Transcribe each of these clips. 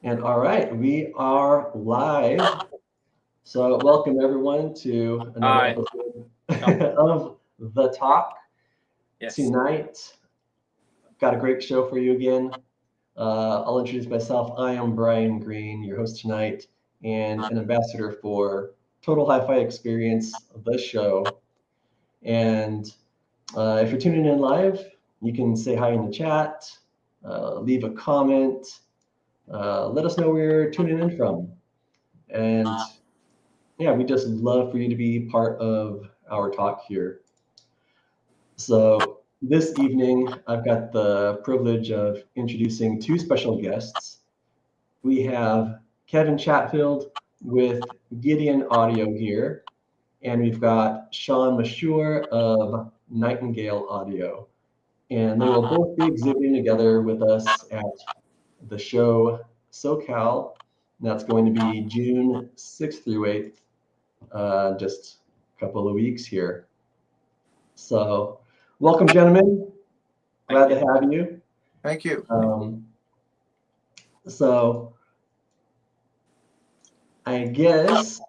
And all right, we are live. So, welcome everyone to another Hi. episode Welcome. of The Talk. Yes. Tonight, got a great show for you again. I'll introduce myself. I am Brian Green, your host tonight, and an ambassador for Total Hi-Fi Experience, the show. And if you're tuning in live, you can say hi in the chat, leave a comment, let us know where you're tuning in from. And yeah, we just love for you to be part of our talk here. So this evening, I've got the privilege of introducing two special guests. We have Kevin Chatfield with Gideon Audio here, and we've got Sean Mashoor of Nightingale Audio. And they will both be exhibiting together with us at the show SoCal. And that's going to be June 6th through 8th, just a couple of weeks here. So, welcome, gentlemen. Glad Thank to you. have you. Thank you. Um, so, I guess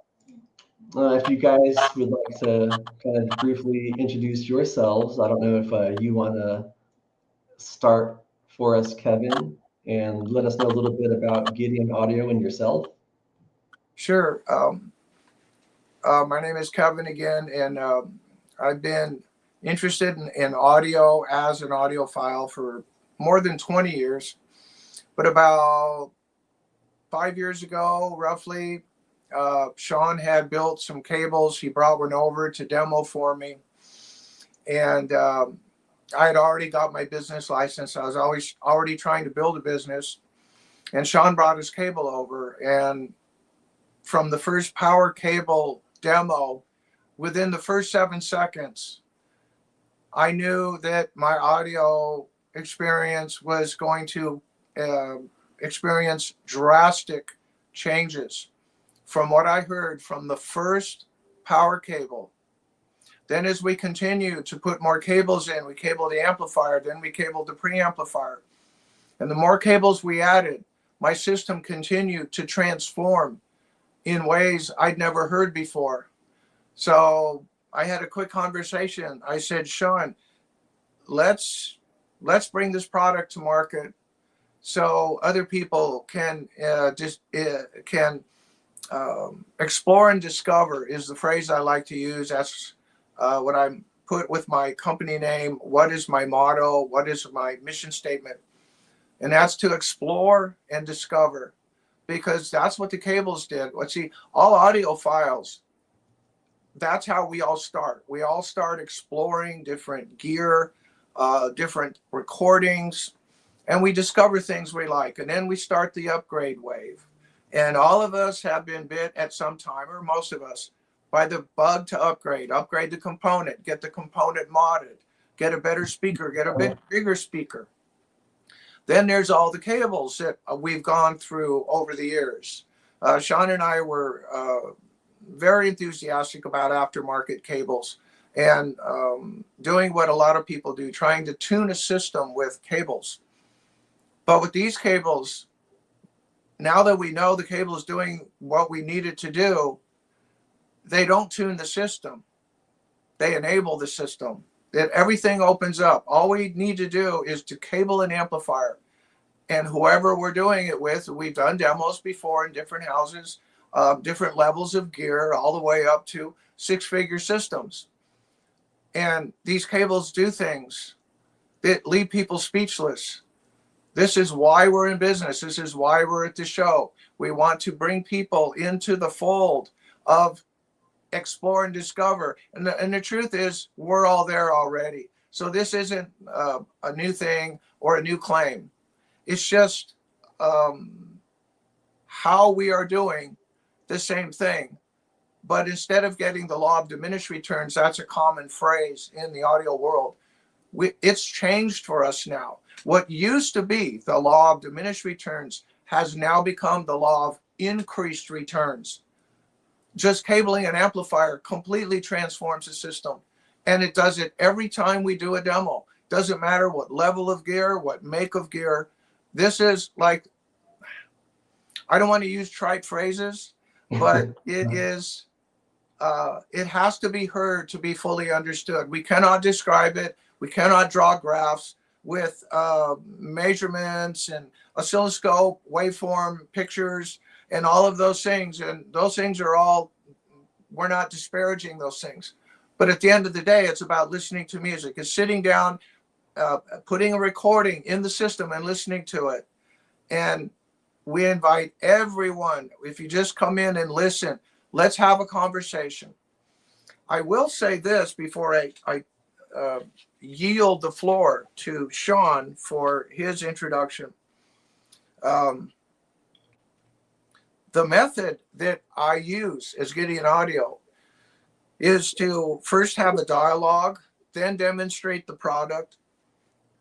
if you guys would like to kind of briefly introduce yourselves, I don't know if you want to start for us, Kevin, and let us know a little bit about Gideon Audio and yourself. Sure. My name is Kevin again, and I've been interested in audio as an audiophile for more than 20 years. But about 5 years ago, roughly, Sean had built some cables. He brought one over to demo for me. And I had already got my business license. I was always already trying to build a business. And Sean brought his cable over. And from the first power cable demo, within the first 7 seconds, I knew that my audio experience was going to experience drastic changes from what I heard from the first power cable. Then as we continued to put more cables in, we cabled the amplifier, then we cabled the preamplifier. And the more cables we added, my system continued to transform in ways I'd never heard before. So I had a quick conversation. I said, Sean, let's bring this product to market so other people can explore and discover is the phrase I like to use. That's what I put with my company name. What is my motto? What is my mission statement? And that's to explore and discover, because that's what the cables did. Let's see, all audiophiles, that's how we all start. We all start exploring different gear, different recordings, and we discover things we like. And then we start the upgrade wave. And all of us have been bit at some time, or most of us, by the bug to upgrade the component, get the component modded, get a better speaker, get a bigger speaker. Then there's all the cables that we've gone through over the years. Sean and I were very enthusiastic about aftermarket cables and doing what a lot of people do, trying to tune a system with cables. But with these cables, now that we know the cable is doing what we need it to do, they don't tune the system. They enable the system. That everything opens up. All we need to do is to cable an amplifier. And whoever we're doing it with, we've done demos before in different houses, different levels of gear, all the way up to six-figure systems. And these cables do things that leave people speechless. This is why we're in business. This is why we're at the show. We want to bring people into the fold of explore and discover. And the truth is, we're all there already. So this isn't a new thing or a new claim. It's just how we are doing the same thing. But instead of getting the law of diminished returns, that's a common phrase in the audio world. It's changed for us now. What used to be the law of diminished returns has now become the law of increased returns. Just cabling an amplifier completely transforms the system. And it does it every time we do a demo. Doesn't matter what level of gear, what make of gear. This is like, I don't want to use trite phrases, but it is, it has to be heard to be fully understood. We cannot describe it. We cannot draw graphs with measurements and oscilloscope, waveform, pictures, and all of those things. And those things are all, we're not disparaging those things. But at the end of the day, it's about listening to music. It's sitting down, putting a recording in the system and listening to it. And we invite everyone, if you just come in and listen, let's have a conversation. I will say this before I yield the floor to Sean for his introduction. The method that I use as Gideon Audio is to first have a dialogue, then demonstrate the product,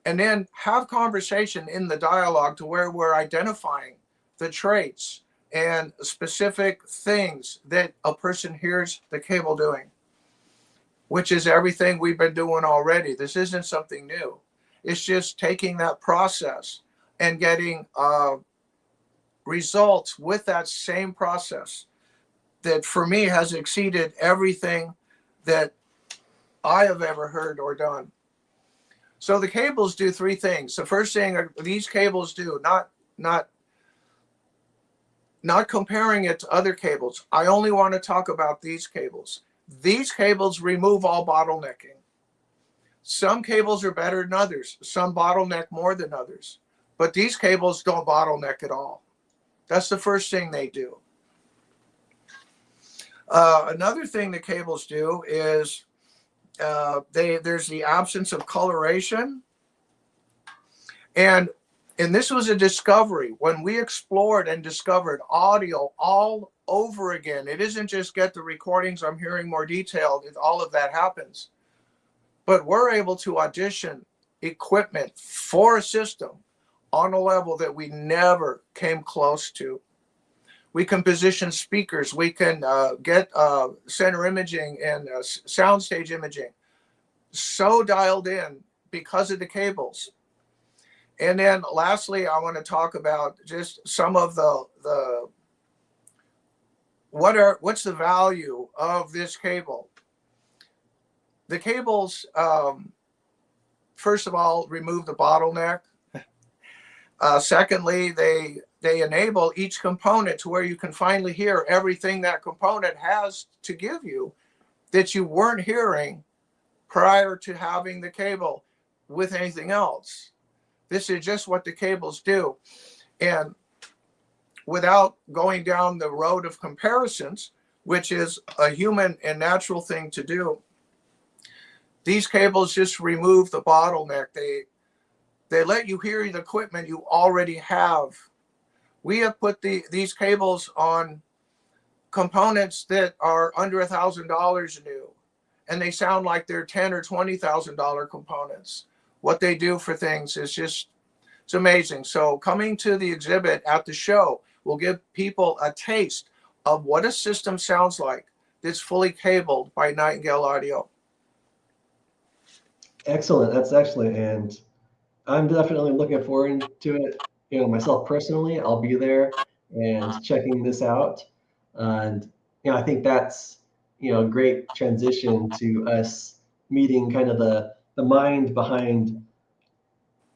and then have conversation in the dialogue to where we're identifying the traits and specific things that a person hears the cable doing, which is everything we've been doing already. This isn't something new. It's just taking that process and getting results with that same process that for me has exceeded everything that I have ever heard or done. So the cables do three things. The first thing these cables do, not comparing it to other cables. I only want to talk about these cables. These cables remove all bottlenecking. Some cables are better than others. Some bottleneck more than others. But these cables don't bottleneck at all. That's the first thing they do. Another thing the cables do is there's the absence of coloration. And this was a discovery when we explored and discovered audio all over again. It isn't just get the recordings, I'm hearing more detailed, all of that happens. But we're able to audition equipment for a system on a level that we never came close to. We can position speakers. We can get center imaging and soundstage imaging so dialed in because of the cables. And then lastly, I want to talk about just some of the what's the value of this cable. The cables, first of all, remove the bottleneck. Secondly, they enable each component to where you can finally hear everything that component has to give you that you weren't hearing prior to having the cable with anything else. This is just what the cables do. And without going down the road of comparisons, which is a human and natural thing to do, these cables just remove the bottleneck. They let you hear the equipment you already have. We have put these cables on components that are under $1,000 new, and they sound like they're $10,000 or $20,000 components. What they do for things is just, it's amazing. So coming to the exhibit at the show will give people a taste of what a system sounds like that's fully cabled by Nightingale Audio. Excellent. That's excellent. And I'm definitely looking forward to it. You know, myself personally, I'll be there and checking this out. And, you know, I think that's, you know, a great transition to us meeting kind of the mind behind,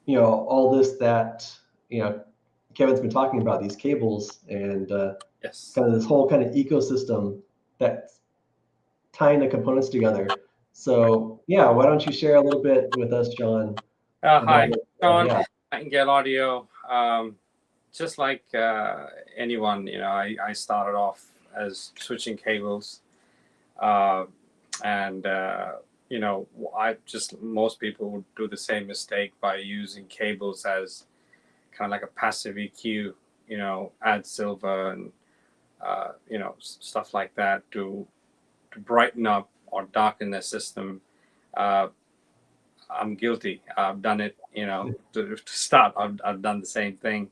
you know, all this that, you know, Kevin's been talking about, these cables and Yes. kind of this whole kind of ecosystem that's tying the components together. So yeah, why don't you share a little bit with us, John? Hi, John, yeah. Nightingale Audio. Just like anyone, you know, I started off as switching cables, and you know, most people would do the same mistake by using cables as kind of like a passive EQ, you know, add silver and you know, stuff like that to brighten up or darken the system. I'm guilty. I've done it, you know, to start. I've done the same thing.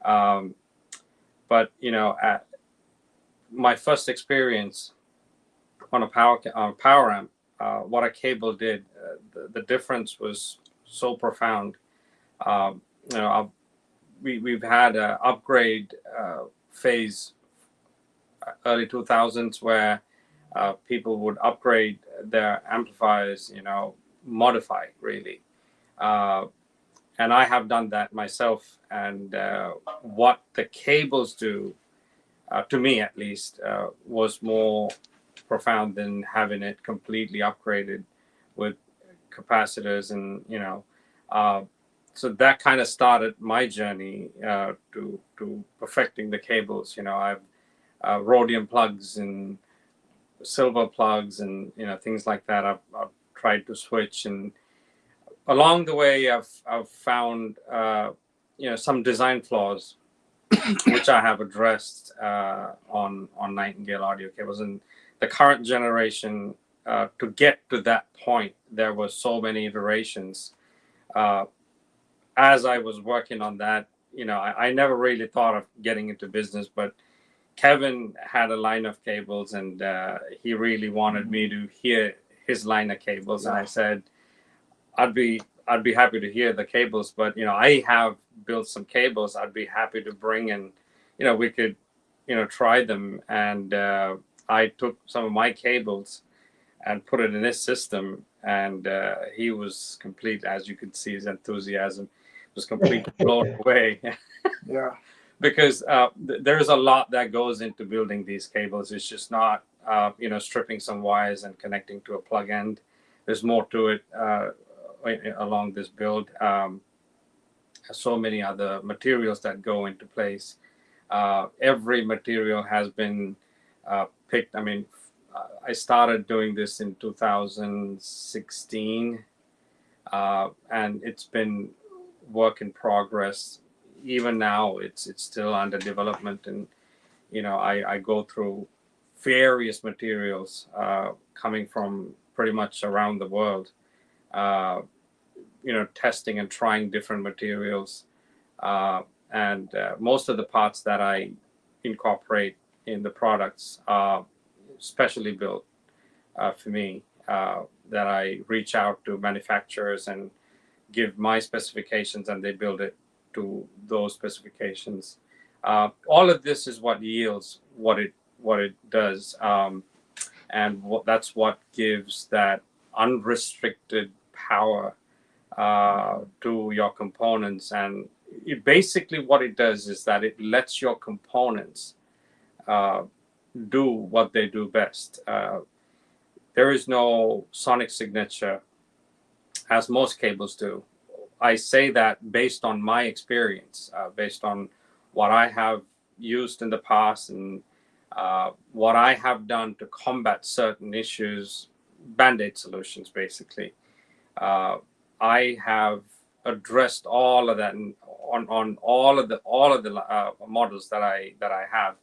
But, you know, at my first experience on a power amp, what a cable did, the difference was so profound. You know, we've had an upgrade phase, early 2000s, where people would upgrade their amplifiers, modify really. And I have done that myself. And what the cables do, to me at least, was more profound than having it completely upgraded with capacitors and so that kind of started my journey to perfecting the cables. I've rhodium plugs and silver plugs and things like that. I've tried to switch, and along the way I've found some design flaws which I have addressed on Nightingale audio cables. And the current generation, to get to that point, there were so many iterations. As I was working on that, I never really thought of getting into business, but Kevin had a line of cables, and he really wanted me to hear his line of cables. And I said, I'd be happy to hear the cables, but I have built some cables. I'd be happy to bring in, we could, try them. And I took some of my cables and put it in his system, and he was complete, as you could see, his enthusiasm was completely blown away. Yeah. Because there's a lot that goes into building these cables. It's just not, stripping some wires and connecting to a plug end. There's more to it along this build. So many other materials that go into place. Every material has been picked. I mean, I started doing this in 2016, and it's been work in progress. Even now, it's still under development, and I go through various materials coming from pretty much around the world. Testing and trying different materials, and most of the parts that I incorporate in the products are specially built for me. That I reach out to manufacturers and give my specifications, and they build it to those specifications. All of this is what yields what it does, and that's what gives that unrestricted power to your components. And basically what it does is that it lets your components do what they do best. There is no sonic signature, as most cables do. I say that based on my experience, based on what I have used in the past, and what I have done to combat certain issues, band-aid solutions, basically. I have addressed all of that on all of the models that I have.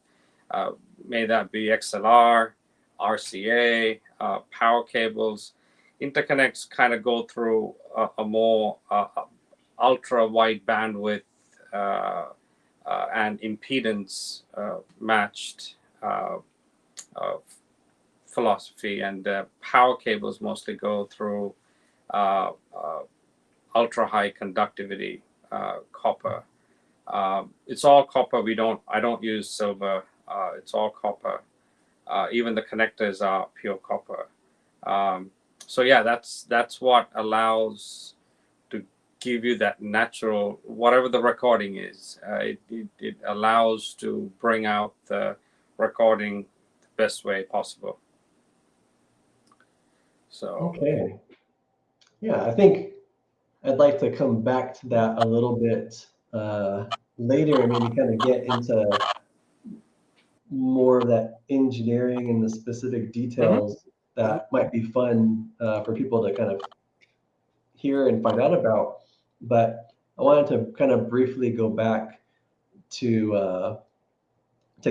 May that be XLR, RCA, power cables. Interconnects kind of go through a more ultra wide bandwidth and impedance matched philosophy, and power cables mostly go through ultra high conductivity copper. It's all copper. I don't use silver. It's all copper. Even the connectors are pure copper. So yeah, that's what allows to give you that natural, whatever the recording is. It allows to bring out the recording the best way possible. So Okay. Yeah, I think I'd like to come back to that a little bit later, and maybe kind of get into more of that engineering and the specific details that might be fun for people to kind of hear and find out about. But I wanted to kind of briefly go back to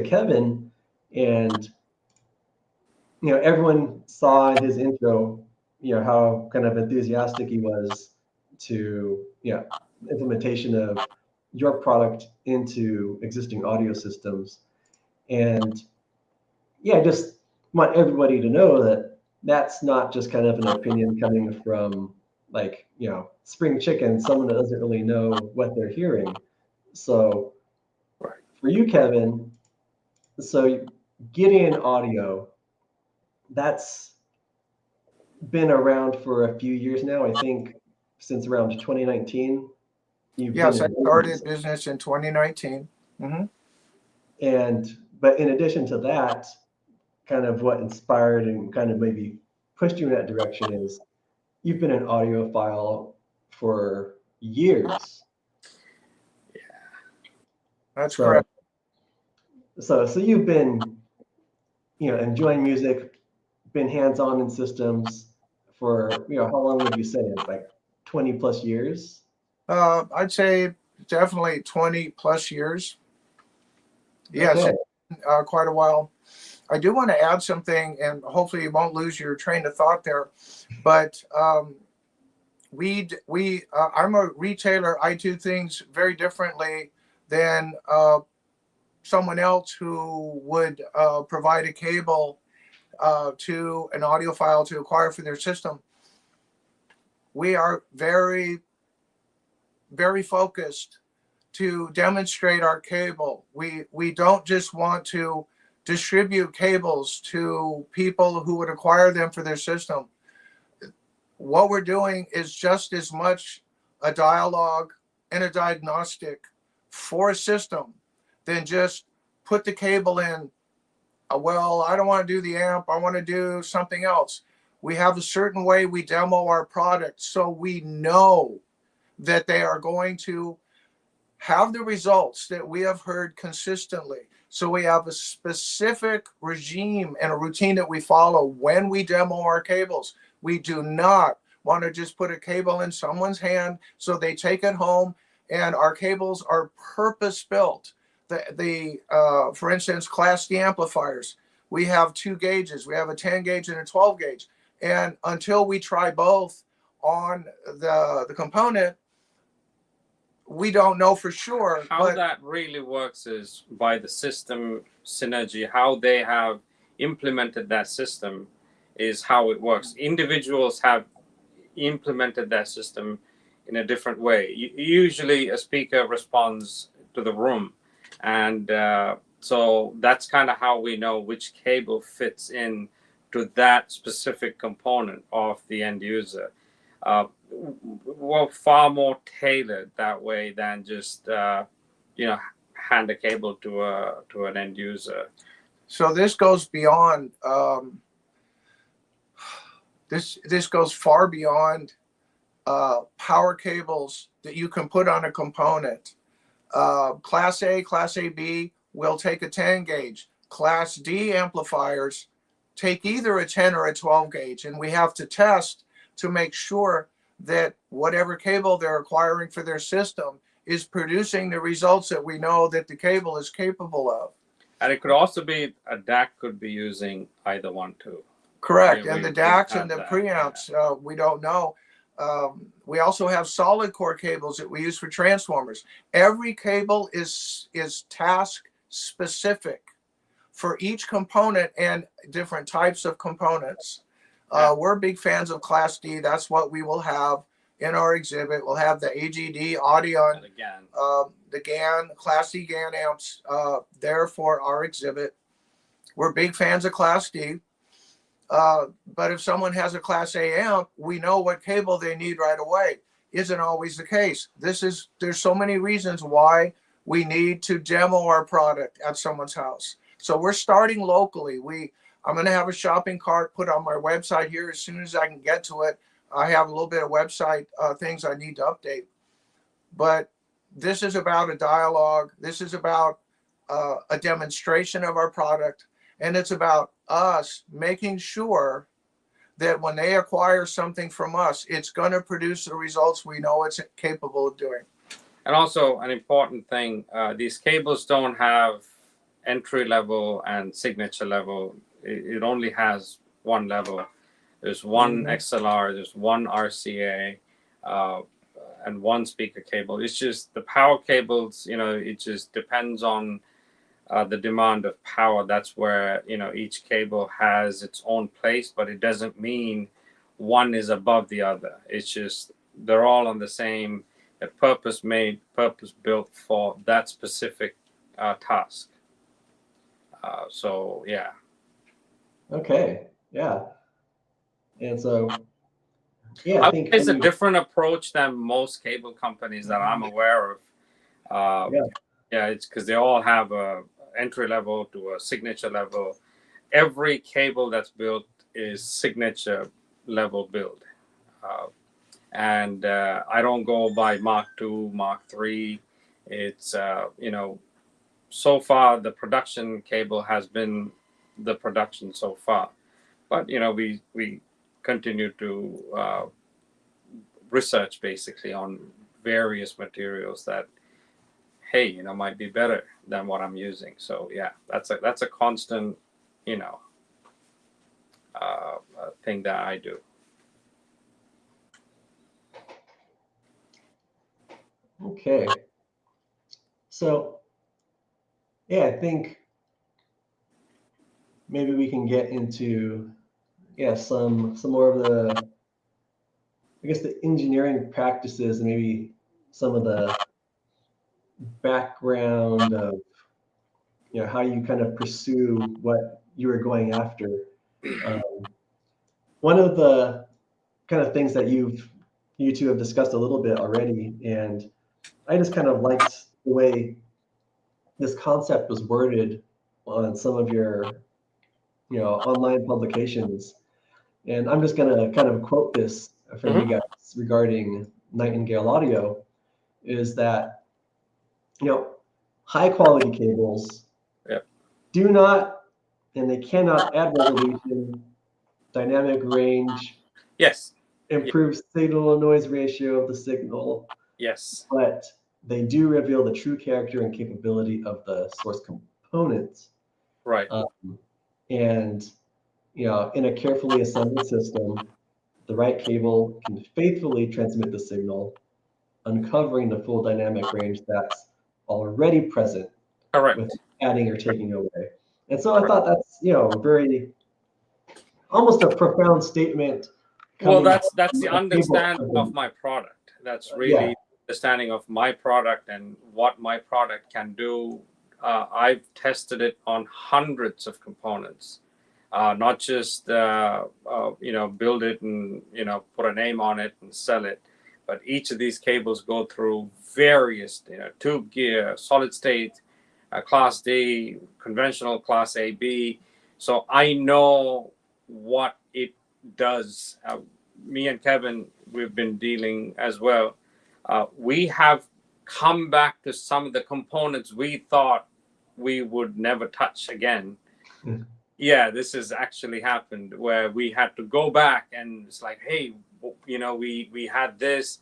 Kevin, and everyone saw in his intro, how kind of enthusiastic he was to implementation of your product into existing audio systems. And I just want everybody to know that that's not just kind of an opinion coming from spring chicken, someone that doesn't really know what they're hearing. So for you, Kevin, So Gideon Audio, that's been around for a few years now. I think since around 2019. You've been Yes, I in started business in 2019. Mm-hmm. But in addition to that, kind of what inspired and kind of maybe pushed you in that direction is you've been an audiophile for years. That's So, correct. so you've been, enjoying music, been hands-on in systems for, how long would you say? Like 20 plus years? I'd say definitely 20 plus years. Yes, Okay. quite a while. I do want to add something, and hopefully you won't lose your train of thought there. But I'm a retailer. I do things very differently than someone else who would provide a cable to an audiophile to acquire for their system. We are very, very focused to demonstrate our cable. We don't just want to distribute cables to people who would acquire them for their system. What we're doing is just as much a dialogue and a diagnostic for a system than just put the cable in. Well, I don't want to do the amp. I want to do something else. We have a certain way we demo our product so we know that they are going to have the results that we have heard consistently. So we have a specific regime and a routine that we follow when we demo our cables. We do not want to just put a cable in someone's hand so they take it home, and our cables are purpose built. For instance, Class D amplifiers, we have two gauges. We have a 10 gauge and a 12 gauge. And until we try both on the component, we don't know for sure. How that really works is by the system synergy, how they have implemented that system is how it works. Individuals have implemented that system in a different way. Usually a speaker responds to the room, and so that's kind of how we know which cable fits in to that specific component of the end user. We're far more tailored that way than just hand a cable to an end user. So this goes beyond this goes far beyond power cables that you can put on a component. Class A, Class AB will take a 10 gauge. Class D amplifiers take either a 10 or a 12 gauge, and we have to test to make sure that whatever cable they're acquiring for their system is producing the results that we know that the cable is capable of. And it could also be a DAC could be using either one too. Correct. And the DACs and the preamps, we don't know. We also have solid core cables that we use for transformers. Every cable is task specific for each component and different types of components. We're big fans of Class D. That's what we will have in our exhibit. We'll have the AGD Audion, the GAN, Class D GAN amps there for our exhibit. We're big fans of Class D. But if someone has a Class A amp, we know what cable they need right away. Isn't always the case. There's so many reasons why we need to demo our product at someone's house. So we're starting locally. I'm going to have a shopping cart put on my website here as soon as I can get to it. I have a little bit of website things I need to update. But this is about a dialogue. This is about a demonstration of our product. And it's about us making sure that when they acquire something from us, it's going to produce the results we know it's capable of doing. And also an important thing, these cables don't have entry level and signature level. It only has one level. There's one XLR, there's one RCA, and one speaker cable. It's just the power cables, it just depends on the demand of power. That's where, each cable has its own place, but it doesn't mean one is above the other. It's just they're all on the same, purpose built for that specific task. So yeah. Okay. Yeah. And so, yeah, I I would think say it's a different approach than most cable companies that I'm aware of. yeah. Yeah, it's because they all have a entry level to a signature level. Every cable that's built is signature level build. Uh, and I don't go by Mark II, Mark III. It's, so far the production cable has been the production so far. But, we continue to research basically on various materials that, hey, might be better than what I'm using. So yeah, that's a constant, you know, thing that I do. Okay. So, yeah, I think maybe we can get into, yeah, some more of the, I guess, the engineering practices and maybe some of the background of, how you kind of pursue what you were going after. One of the kind of things that you two have discussed a little bit already, and I just kind of liked the way this concept was worded on some of your, online publications. And I'm just going to kind of quote this from you Mm-hmm. guys regarding Nightingale Audio, is that, you know, high quality cables Yep. do not and they cannot add resolution, dynamic range, Yes. improve signal to noise ratio of the signal, Yes. but they do reveal the true character and capability of the source component. Right. And in a carefully assembled system, the right cable can faithfully transmit the signal, uncovering the full dynamic range that's already present with Correct. adding or taking away. And so I Correct. thought that's, very almost a profound statement Well, coming that's from the a cable understanding of company. my product. That's Yeah. really understanding of my product and what my product can do. I've tested it on hundreds of components, not just build it and put a name on it and sell it, but each of these cables go through various tube gear, solid state, class D, conventional class A, B. So I know what it does. Me and Kevin, we've been dealing as well. We have come back to some of the components we thought we would never touch again. Yeah, this has actually happened where we had to go back and it's like, hey, we had this.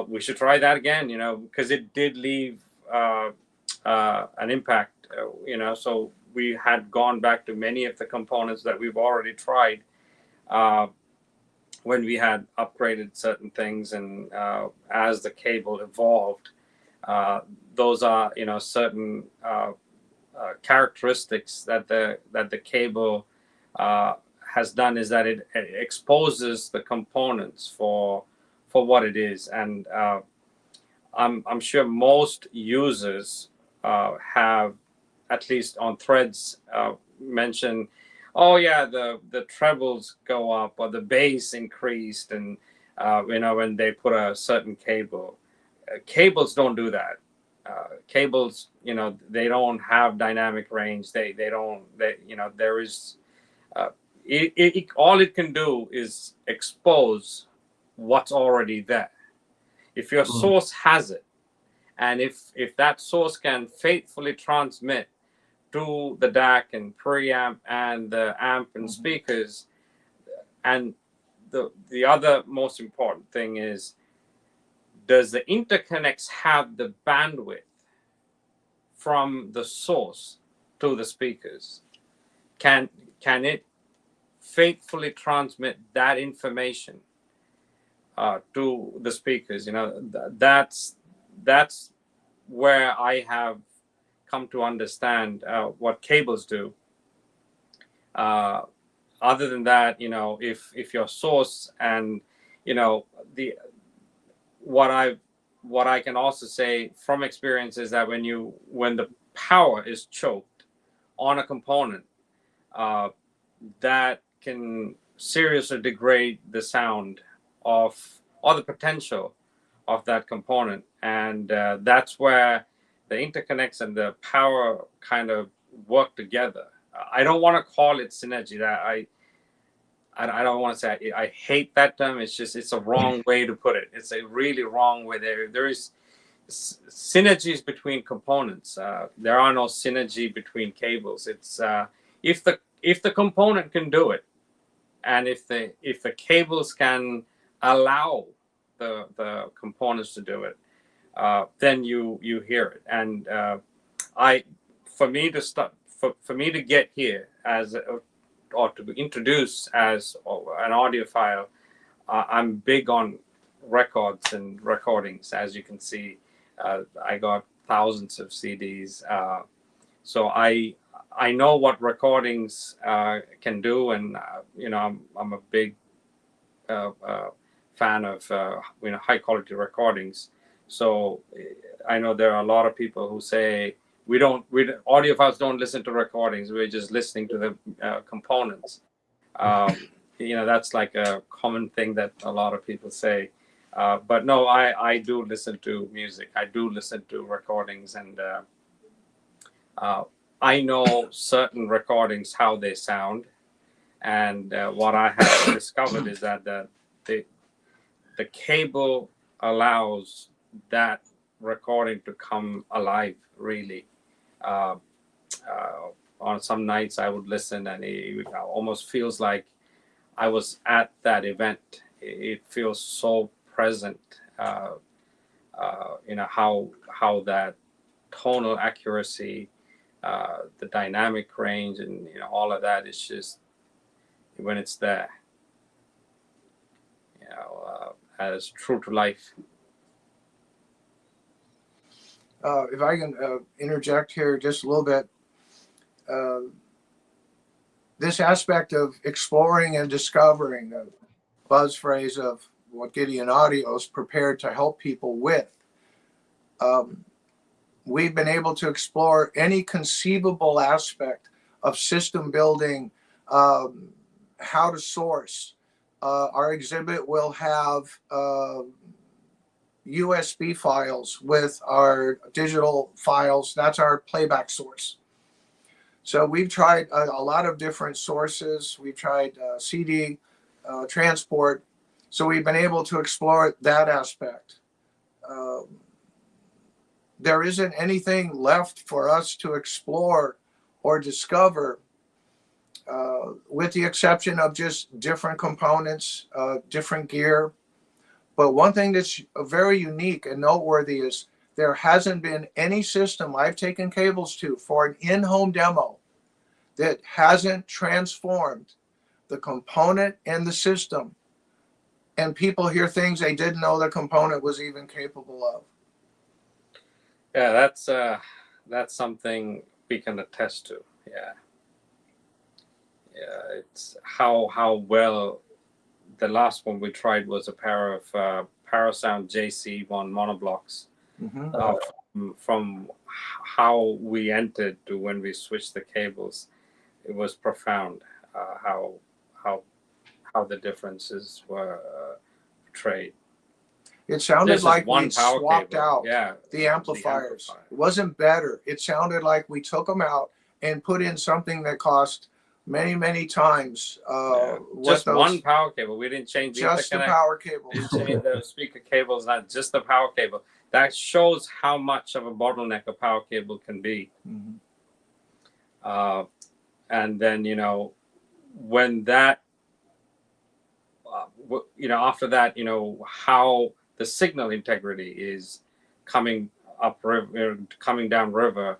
We should try that again, because it did leave an impact, So we had gone back to many of the components that we've already tried when we had upgraded certain things, and as the cable evolved, those are certain characteristics that the cable has done, is that it exposes the components for what it is, and I'm sure most users have, at least on threads, mentioned, oh yeah, the trebles go up or the bass increased, and when they put a certain cable. Cables don't do that. Cables, they don't have dynamic range. They don't. There is. All it can do is expose what's already there. If your Mm. source has it, and if that source can faithfully transmit to the DAC and preamp and the amp and speakers, and the other most important thing is, does the interconnects have the bandwidth from the source to the speakers? Can it faithfully transmit that information to the speakers? That's where I have come to understand what cables do. Other than that, if your source and the what I can also say from experience is that when the power is choked on a component, that can seriously degrade the sound of, or the potential of that component. And that's where the interconnects and the power kind of work together. I don't want to call it synergy. That I don't want to say I hate that term. It's just, it's a wrong way to put it. It's a really wrong way. There is synergies between components. There are no synergy between cables. It's if the component can do it, and if the cables can allow the components to do it, then you hear it. And for me to get here as or to be introduced as an audiophile, I'm big on records and recordings. As you can see, I got thousands of CDs, so I know what recordings can do, and I'm a big fan of high quality recordings. So I know there are a lot of people who say audiophiles don't listen to recordings. We're just listening to the components. That's like a common thing that a lot of people say. But no, I do listen to music. I do listen to recordings, and I know certain recordings, how they sound. And what I have discovered is that the cable allows that recording to come alive, really. On some nights I would listen, and it almost feels like I was at that event. It feels so present. How that tonal accuracy, the dynamic range, and all of that is just, when it's there, as true to life. If I can interject here just a little bit, this aspect of exploring and discovering, the buzz phrase of what Gideon Audio is prepared to help people with, we've been able to explore any conceivable aspect of system building, how to source. Our exhibit will have USB files with our digital files. That's our playback source. So we've tried a lot of different sources. We've tried CD transport. So we've been able to explore that aspect. There isn't anything left for us to explore or discover, with the exception of just different components, different gear. But one thing that's very unique and noteworthy is there hasn't been any system I've taken cables to for an in-home demo that hasn't transformed the component and the system, and people hear things they didn't know the component was even capable of. Yeah, that's something we can attest to. Yeah, it's how well. The last one we tried was a pair of Parasound JC1 monoblocks. From how we entered to when we switched the cables, it was profound. How the differences were portrayed. It sounded like we swapped out the amplifiers. It wasn't better. It sounded like we took them out and put in something that cost many times. Just one power cable. We didn't change just the power cable. Didn't change the speaker cables, not just the power cable. That shows how much of a bottleneck a power cable can be. And then when that, after that, how the signal integrity is coming up river, coming down river.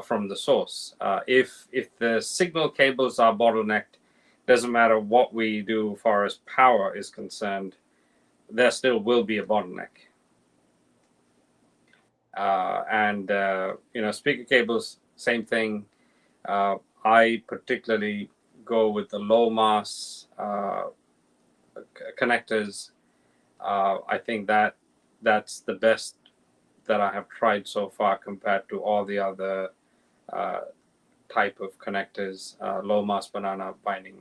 From the source. If the signal cables are bottlenecked, doesn't matter what we do as far as power is concerned, there still will be a bottleneck. Speaker cables, same thing. I particularly go with the low mass connectors. I think that's the best that I have tried so far compared to all the other type of connectors, low mass banana binding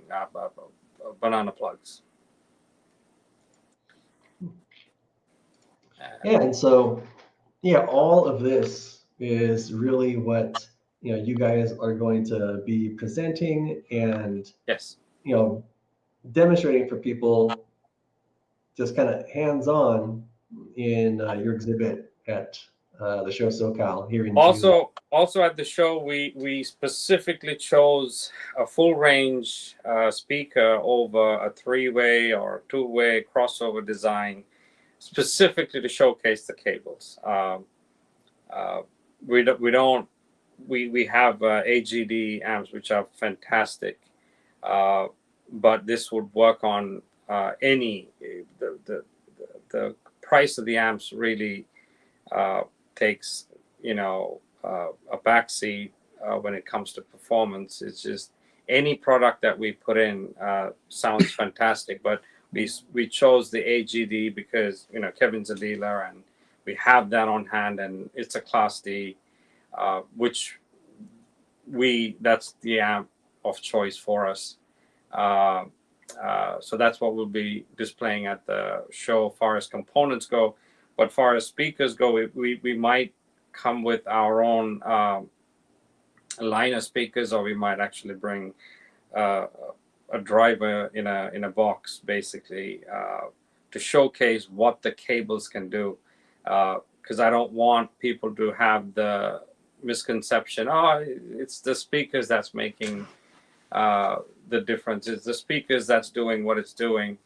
banana plugs. Yeah, and so yeah, all of this is really what you guys are going to be presenting and Yes. demonstrating for people, just kind of hands-on in your exhibit at the show SoCal here in June. Also at the show, we specifically chose a full range speaker over a 3-way or 2-way crossover design, specifically to showcase the cables. We have AGD amps which are fantastic, but this would work on any the price of the amps really takes a backseat when it comes to performance. It's just any product that we put in sounds fantastic, but we chose the AGD because Kevin's a dealer and we have that on hand, and it's a Class D, which that's the amp of choice for us. So that's what we'll be displaying at the show, far as components go. But far as speakers go, we might come with our own line of speakers, or we might actually bring a driver in a box, basically, to showcase what the cables can do. Because I don't want people to have the misconception, it's the speakers that's making the difference. It's the speakers that's doing what it's doing.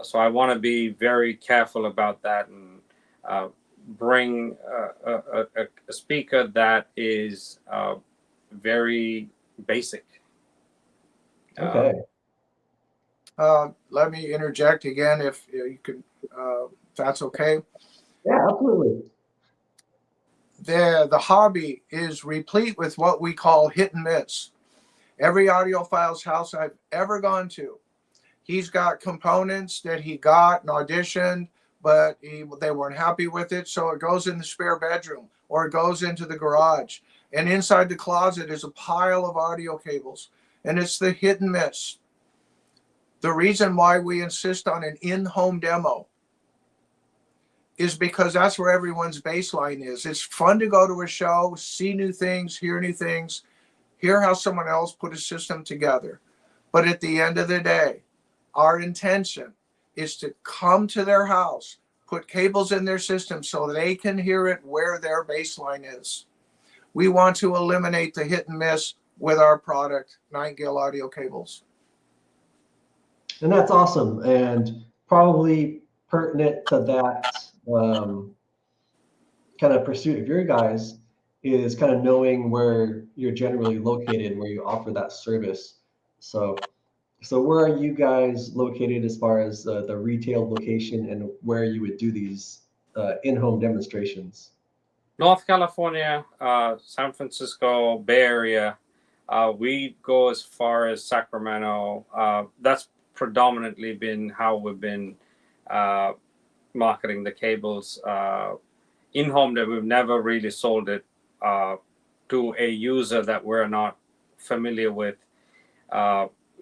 So I want to be very careful about that and bring a speaker that is very basic. Okay. Let me interject again, if you could, if that's okay. Yeah, absolutely. The hobby is replete with what we call hit and miss. Every audiophile's house I've ever gone to, he's got components that he got and auditioned, but they weren't happy with it, so it goes in the spare bedroom or it goes into the garage. And inside the closet is a pile of audio cables, and it's the hit and miss. The reason why we insist on an in-home demo is because that's where everyone's baseline is. It's fun to go to a show, see new things, hear how someone else put a system together. But at the end of the day, our intention is to come to their house, put cables in their system so they can hear it where their baseline is. We want to eliminate the hit and miss with our product, Nightingale audio cables. And that's awesome, and probably pertinent to that kind of pursuit of your guys is kind of knowing where you're generally located, where you offer that service. So where are you guys located as far as the retail location and where you would do these in-home demonstrations? North California, San Francisco, Bay Area. We go as far as Sacramento. That's predominantly been how we've been marketing the cables. In-home, that we've never really sold it to a user that we're not familiar with.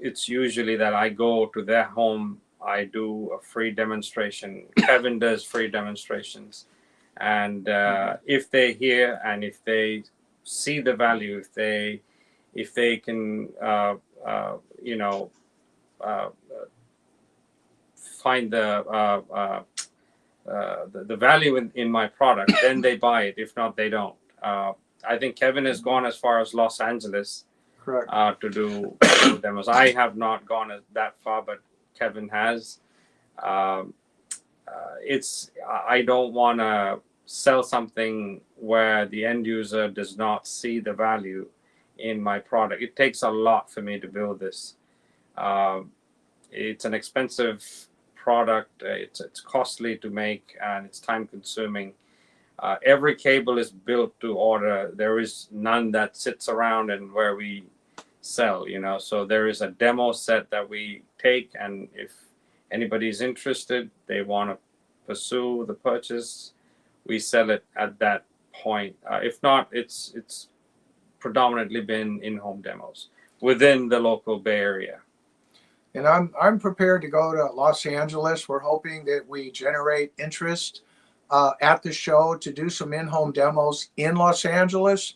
It's usually that I go to their home, I do a free demonstration. Kevin does free demonstrations. And if they hear and if they see the value, if they can, find the value in my product, then they buy it. If not, they don't. I think Kevin has gone as far as Los Angeles. Correct. To do demos. I have not gone that far, but Kevin has. I don't want to sell something where the end user does not see the value in my product. It takes a lot for me to build this. It's an expensive product. It's costly to make, and it's time consuming. Every cable is built to order. There is none that sits around and where we sell, So there is a demo set that we take, and if anybody's interested, they want to pursue the purchase, we sell it at that point. If not, it's predominantly been in-home demos within the local Bay Area. And I'm prepared to go to Los Angeles. We're hoping that we generate interest at the show to do some in-home demos in Los Angeles.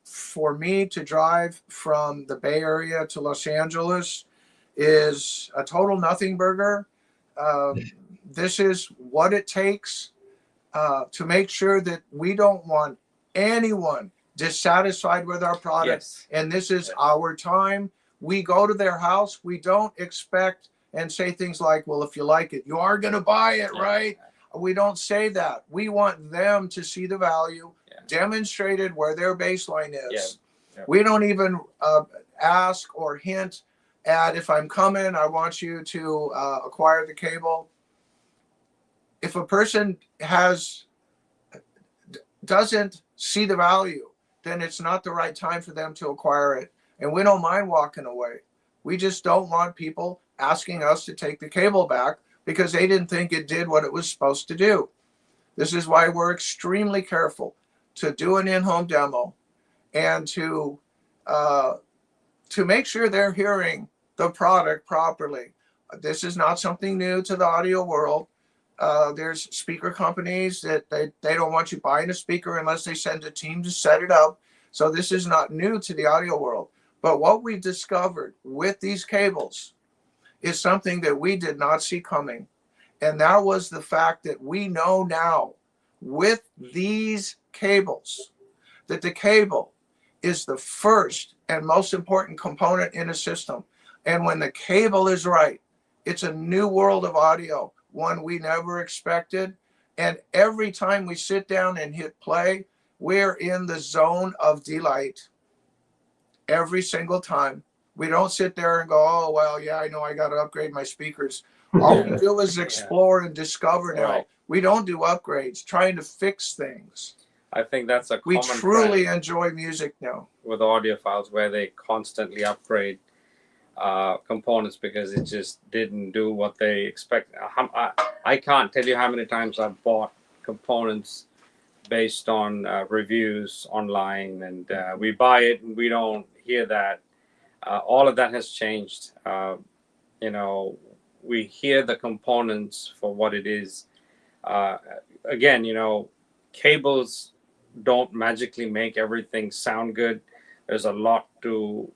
For me to drive from the Bay Area to Los Angeles is a total nothing burger. This is what it takes to make sure that we don't want anyone dissatisfied with our product. Yes. And this is our time. We go to their house. We don't expect and say things like, well, if you like it, you are going to buy it, right? We don't say that. We want them to see the value demonstrated where their baseline is. We don't even ask or hint at, if I'm coming, I want you to acquire the cable. If a person doesn't see the value, then it's not the right time for them to acquire it. And we don't mind walking away. We just don't want people asking us to take the cable back because they didn't think it did what it was supposed to do. This is why we're extremely careful to do an in-home demo and to make sure they're hearing the product properly. This is not something new to the audio world. There's speaker companies that they don't want you buying a speaker unless they send a team to set it up. So this is not new to the audio world. But what we discovered with these cables is something that we did not see coming. And that was the fact that we know now with these cables that the cable is the first and most important component in a system. And when the cable is right, it's a new world of audio, one we never expected. And every time we sit down and hit play, we're in the zone of delight. Every single time. We don't sit there and go, oh, well, yeah, I know I got to upgrade my speakers. All we do is explore and discover now. Right. We don't do upgrades, trying to fix things. I think that's a We common truly trend enjoy music now. with audiophiles, where they constantly upgrade components because it just didn't do what they expect. I can't tell you how many times I've bought components based on reviews online, and we buy it and we don't hear that. All of that has changed. We hear the components for what it is. Again, cables don't magically make everything sound good. There's a lot to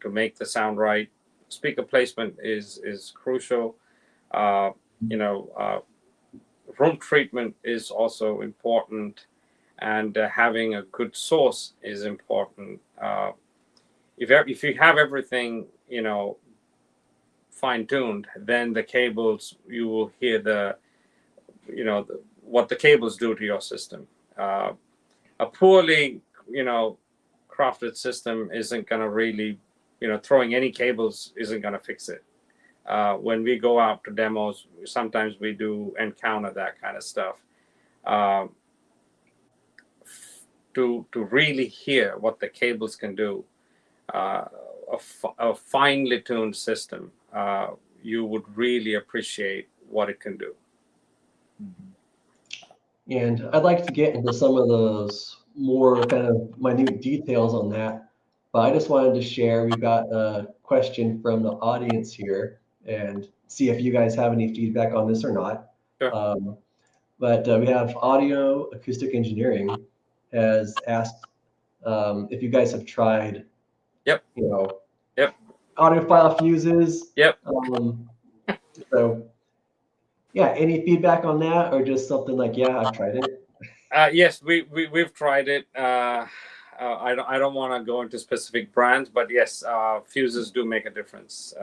make the sound right. Speaker placement is crucial. Room treatment is also important, and having a good source is important. If you have everything fine-tuned, then the cables, you will hear what the cables do to your system. A poorly crafted system isn't going to really, throwing any cables isn't going to fix it. When we go out to demos, sometimes we do encounter that kind of stuff. To really hear what the cables can do, a finely tuned system, you would really appreciate what it can do. And I'd like to get into some of those more kind of minute details on that, but I just wanted to share, we've got a question from the audience here and see if you guys have any feedback on this or not. Sure. But we have Audio Acoustic Engineering has asked if you guys have tried, audiophile fuses. Yep. So yeah, any feedback on that, or just something like, yeah, I've tried it? Yes, we've tried it. I don't want to go into specific brands, but yes, fuses do make a difference.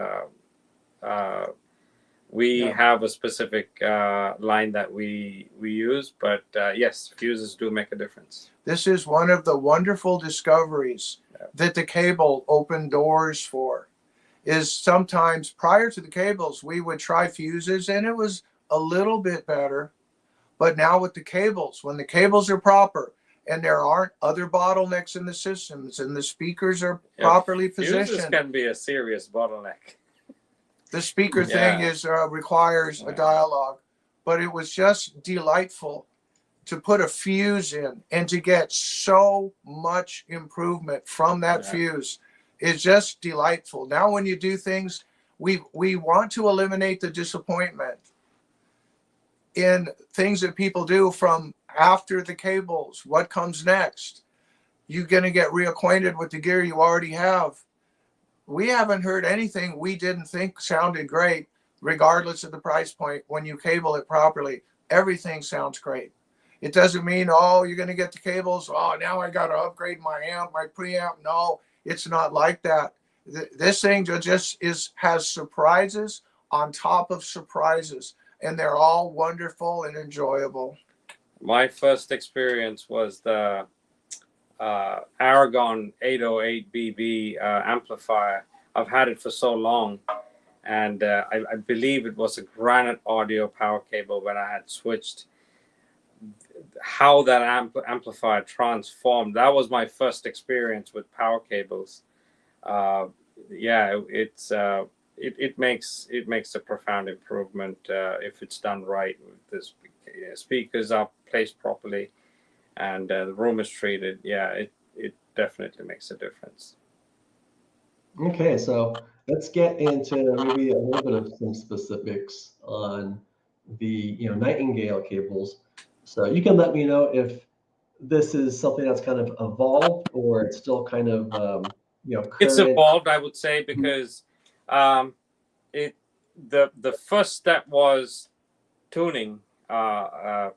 We have a specific line that we use, but yes, fuses do make a difference. This is one of the wonderful discoveries that the cable opened doors for. Is sometimes prior to the cables, we would try fuses and it was a little bit better. But now with the cables, when the cables are proper and there aren't other bottlenecks in the systems and the speakers are properly positioned. Fuses can be a serious bottleneck. The speaker thing requires a dialogue, but it was just delightful to put a fuse in and to get so much improvement from that fuse is just delightful. Now, when you do things, we want to eliminate the disappointment in things that people do from after the cables. What comes next? You're going to get reacquainted with the gear you already have. We haven't heard anything we didn't think sounded great, regardless of the price point. When you cable it properly, everything sounds great. It doesn't mean, oh, you're going to get the cables. Oh, now I got to upgrade my amp, my preamp. No, it's not like that. This thing just has surprises on top of surprises, and they're all wonderful and enjoyable. My first experience was the Aragon 808BB amplifier. I've had it for so long, and I believe it was a Granite Audio power cable when I had switched. How that amplifier transformed, that was my first experience with power cables. Yeah, it makes a profound improvement if it's done right. The speakers are placed properly and the room is treated. Yeah, it definitely makes a difference. Okay, so let's get into maybe a little bit of some specifics on the Nightingale cables. So you can let me know if this is something that's kind of evolved or it's still kind of current. It's evolved, I would say, because the first step was tuning, how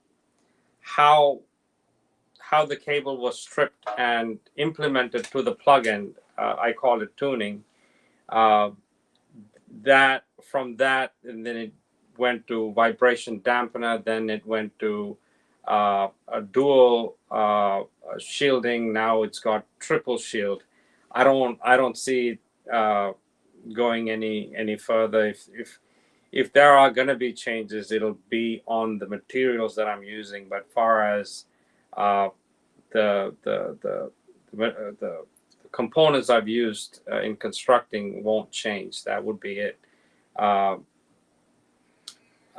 the cable was stripped and implemented to the plug-in. I call it tuning. That from that, and then it went to vibration dampener. Then it went to a dual shielding. Now it's got triple shield. I don't see going any further. If there are going to be changes, it'll be on the materials that I'm using. But far as the components I've used in constructing won't change. That would be it.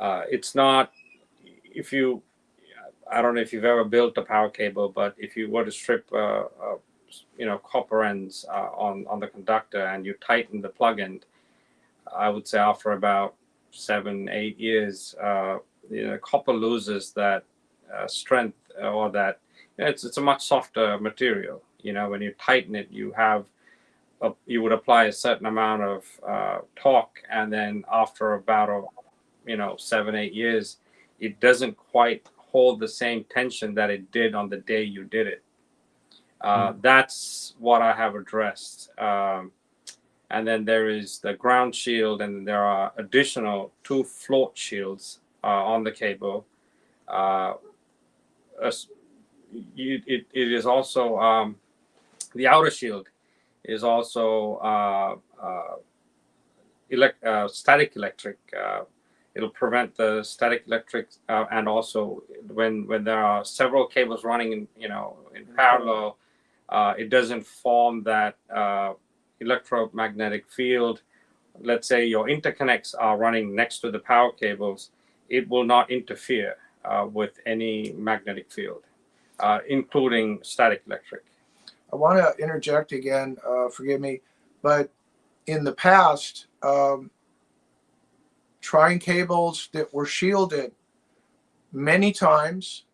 It's not, if you, I don't know if you've ever built a power cable, but if you were to strip copper ends on the conductor and you tighten the plug end, I would say after about 7-8 years, copper loses that strength, or that it's a much softer material. When you tighten it, you would apply a certain amount of torque, and then after about 7-8 years, it doesn't quite hold the same tension that it did on the day you did it. That's what I have addressed. And then there is the ground shield, and there are additional 2 float shields on the cable. It is also the outer shield is also static electric. It'll prevent the static electric, and also when there are several cables running in parallel, it doesn't form that electromagnetic field. Let's say your interconnects are running next to the power cables, it will not interfere with any magnetic field, including static electric. I want to interject again, forgive me, but in the past, trying cables that were shielded many times,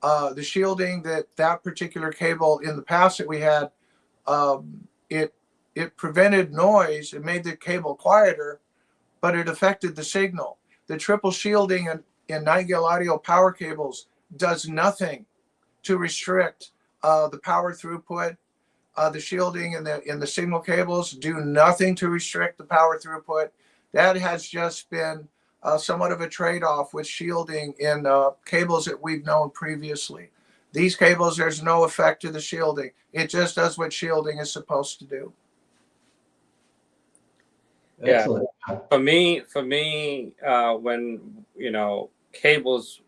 the shielding that particular cable in the past that we had, it prevented noise. It made the cable quieter, but it affected the signal. The triple shielding in Nightingale Audio power cables does nothing to restrict the power throughput. The shielding in the signal cables do nothing to restrict the power throughput. That has just been somewhat of a trade-off with shielding in cables that we've known previously. These cables, there's no effect to the shielding. It just does what shielding is supposed to do. Excellent. Yeah. For me, when cables,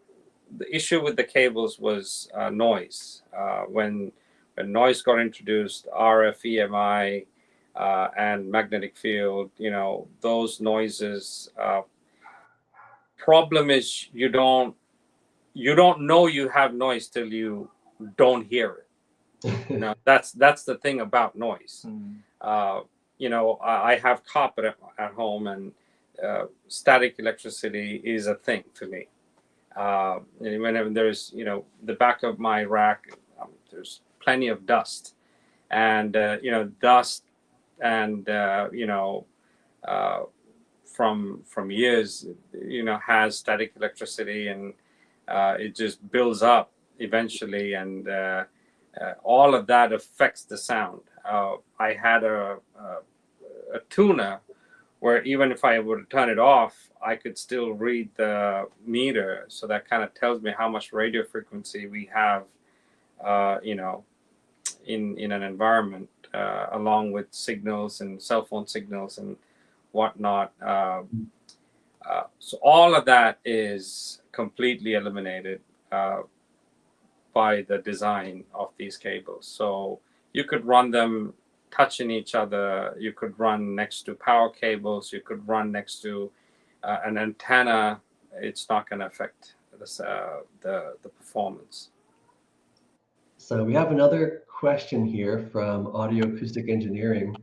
the issue with the cables was noise. When noise got introduced, RF, EMI, and magnetic field, those noises. Problem is you don't you don't know you have noise till you don't hear it. That's the thing about noise. I have copper at home, and static electricity is a thing to me. And whenever there's, the back of my rack, there's plenty of dust, and dust, and from years, has static electricity, and it just builds up eventually, and all of that affects the sound. I had a tuner where even if I were to turn it off, I could still read the meter. So that kind of tells me how much radio frequency we have, in an environment, along with signals and cell phone signals and whatnot. So all of that is completely eliminated by the design of these cables. So you could run them touching each other. You could run next to power cables. You could run next to an antenna. It's not going to affect the performance. So we have another question here from Audio Acoustic Engineering.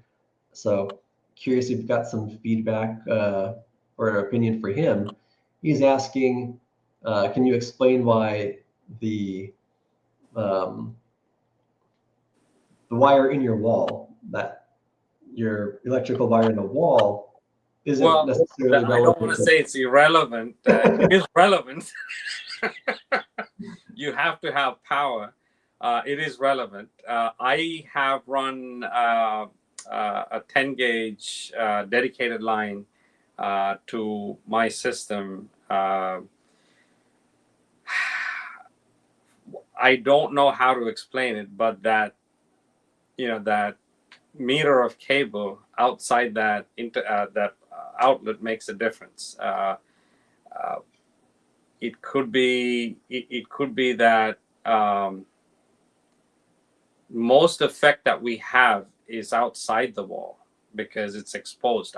So curious if you've got some feedback or opinion for him. He's asking, can you explain why the wire in your wall, that your electrical wire in the wall, isn't necessarily relevant? I don't want to say it's irrelevant. It is relevant. You have to have power. It is relevant. I have run a 10 gauge dedicated line to my system. I don't know how to explain it, but that meter of cable outside that outlet makes a difference. It could be that most effect that we have is outside the wall because it's exposed.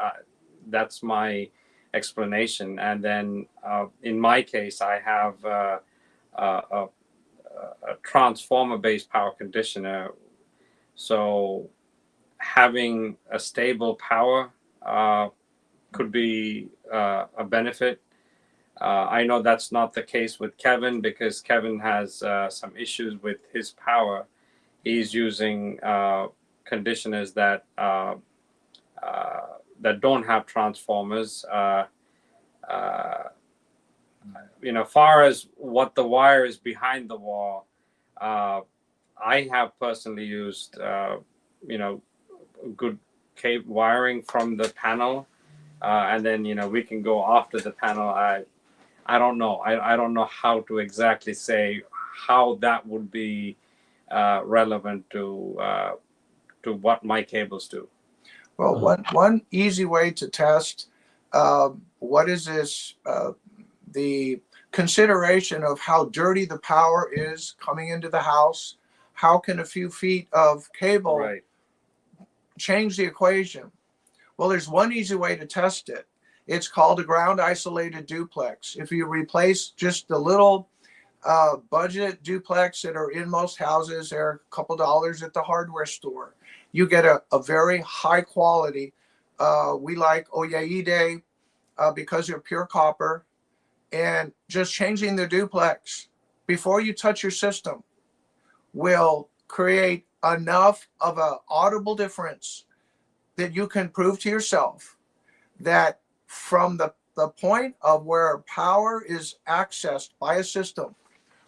That's my explanation. And then in my case, I have a transformer-based power conditioner. So having a stable power could be a benefit. I know that's not the case with Kevin because Kevin has some issues with his power. He's using conditioners that don't have transformers. Far as what the wire is behind the wall, I have personally used good cable wiring from the panel, and then we can go after the panel. I don't know. I don't know how to exactly say how that would be relevant to what my cables do. Well, one easy way to test what is this, the consideration of how dirty the power is coming into the house. How can a few feet of cable change the equation? Well, there's one easy way to test it. It's called a ground isolated duplex. If you replace just the little budget duplex that are in most houses, they're a couple dollars at the hardware store. You get a very high quality. We like Oyaide because they're pure copper. And just changing the duplex before you touch your system will create enough of an audible difference that you can prove to yourself that from the point of where power is accessed by a system,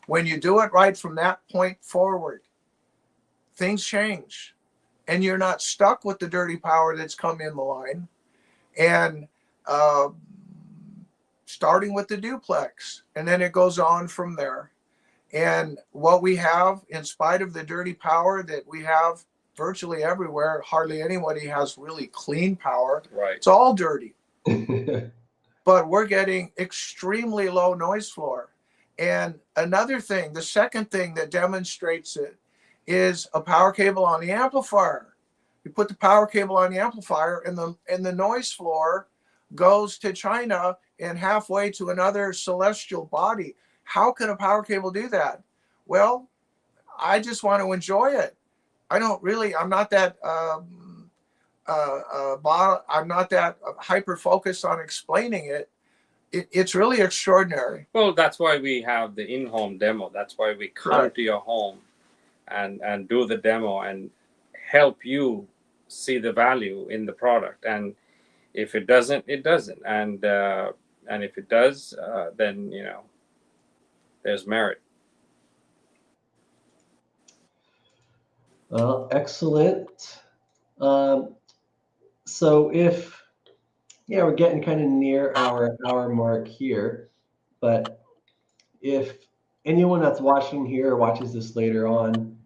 when you do it right from that point forward, things change. And you're not stuck with the dirty power that's come in the line. And starting with the duplex, and then it goes on from there. And what we have, in spite of the dirty power that we have virtually everywhere, hardly anybody has really clean power. Right. It's all dirty. But we're getting extremely low noise floor. And another thing, the second thing that demonstrates it is a power cable on the amplifier. You put the power cable on the amplifier and the noise floor goes to China and halfway to another celestial body. how can a power cable do that? Well, I just want to enjoy it. I'm not that I'm not that hyper focused on explaining it. It's really extraordinary. Well, that's why we have the in-home demo. That's why we come to your home and do the demo and help you see the value in the product. And if it doesn't, it doesn't. And if it does, then there's merit. Well, excellent. So we're getting kind of near our hour mark here, but if anyone that's watching here or watches this later on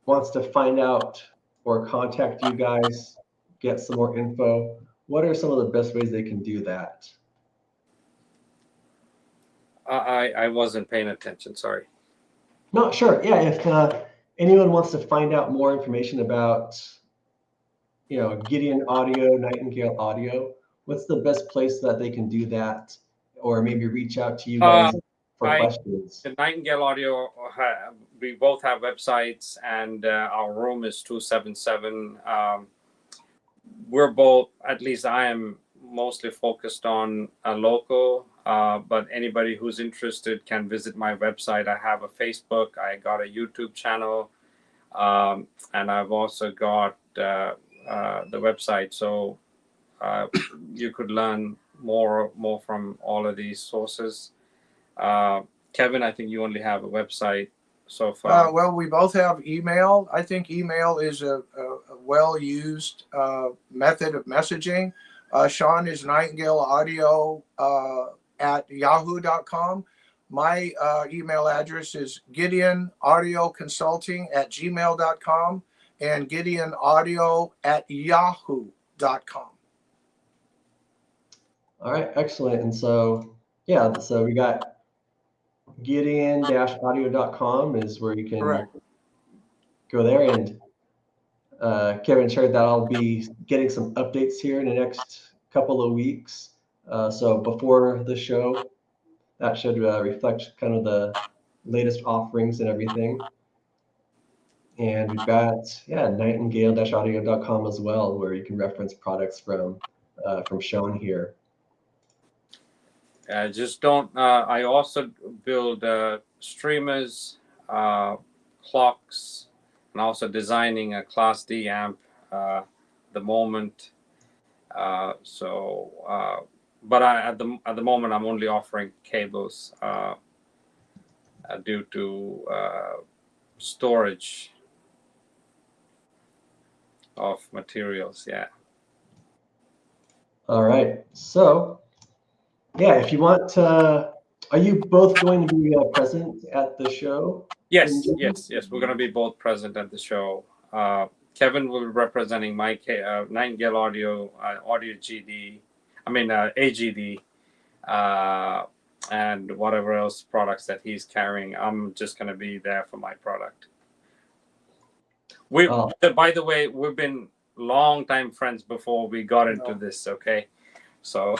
wants to find out or contact you guys, get some more info, what are some of the best ways they can do that? I wasn't paying attention. Sorry. No, sure. Yeah, if anyone wants to find out more information about, Gideon Audio, Nightingale Audio, what's the best place that they can do that, or maybe reach out to you guys for questions? The Nightingale Audio, we both have websites, and our room is 277. We're both, at least I am mostly focused on a local, but anybody who's interested can visit my website. I have a Facebook, I got a YouTube channel, and I've also got the website. So you could learn more from all of these sources. Kevin, I think you only have a website so far. Well, we both have email. I think email is a well-used method of messaging. Sean is Nightingale Audio at yahoo.com. My email address is Gideon Audio Consulting at gmail.com and Gideon Audio at yahoo.com. All right, excellent. And so, so we got Gideon-audio.com is where you can go there. And Kevin shared that I'll be getting some updates here in the next couple of weeks. So before the show, that should reflect kind of the latest offerings and everything. And we've got Nightingale-audio.com as well, where you can reference products from Sean here. Just don't. I also build streamers, clocks, and also designing a Class D amp. The moment. But at the moment I'm only offering cables due to storage of materials. Yeah. All right. So, if you want to, are you both going to be present at the show? Yes. We're going to be both present at the show. Kevin will be representing my Nightingale Audio, Audio GD. AGD, and whatever else products that he's carrying. I'm just going to be there for my product. By the way, we've been long time friends before we got into this. Okay, so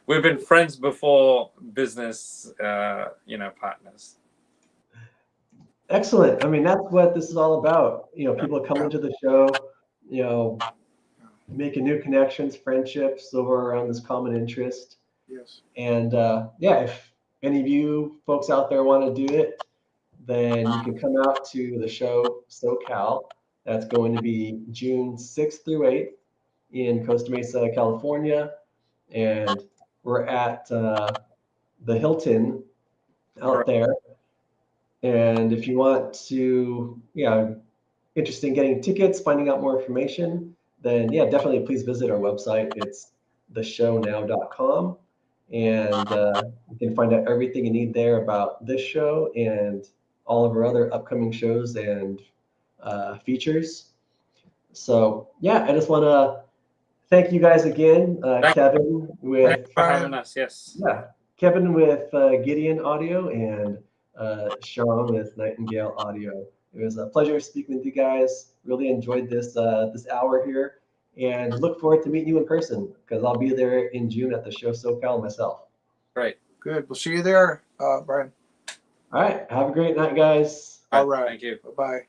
we've been friends before business, partners. Excellent. I mean, that's what this is all about. People coming to the show, making new connections, friendships over around this common interest. Yes. And if any of you folks out there want to do it, then you can come out to the show SoCal. That's going to be June 6th through 8th in Costa Mesa, California. And we're at the Hilton out there. And if you want to, interested in getting tickets, finding out more information, then definitely please visit our website. It's theshownow.com. And you can find out everything you need there about this show and all of our other upcoming shows and features. So, I just want to thank you guys again. Kevin with Thanks for having us. Yes. Kevin with Gideon Audio and Sean with Nightingale Audio. It was a pleasure speaking with you guys. Really enjoyed this hour here, and look forward to meeting you in person because I'll be there in June at the show SoCal myself. Great. Good. We'll see you there, Brian. All right. Have a great night, guys. All right. Thank you. Bye-bye.